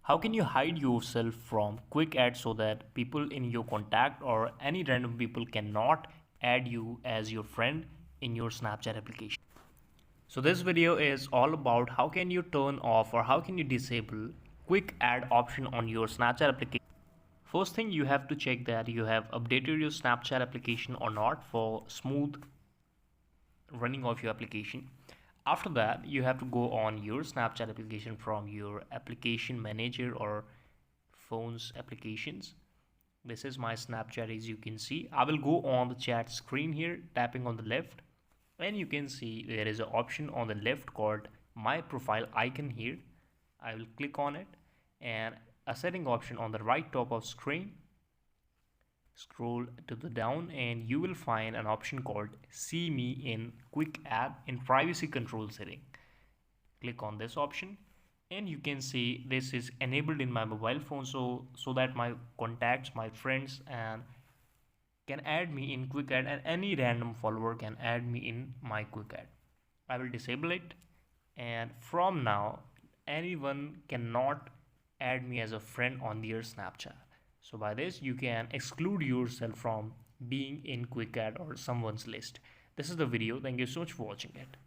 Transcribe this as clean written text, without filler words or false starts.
How can you hide yourself from quick ads so that people in your contact or any random people cannot add you as your friend in your Snapchat application? So this video is all about how can you turn off or how can you disable quick add option on your Snapchat application. First thing, you have to check that you have updated your Snapchat application or not for smooth running of your application. After that, you have to go on your Snapchat application from your application manager or phone's applications. This is my Snapchat. As you can see, I will go on the chat screen here, tapping on the left, and you can see there is an option on the left called my profile icon here. I will click on it, and a setting option on the right top of screen. Scroll to the down and you will find an option called see me in quick add in privacy control setting. Click on this option and you can see this is enabled in my mobile phone, so that my contacts, my friends and can add me in quick add, and any random follower can add me in my quick add. I will disable it, and from now anyone cannot add me as a friend on their Snapchat. So by this you can exclude yourself from being in quick add or someone's list. This is the video. Thank you so much for watching it.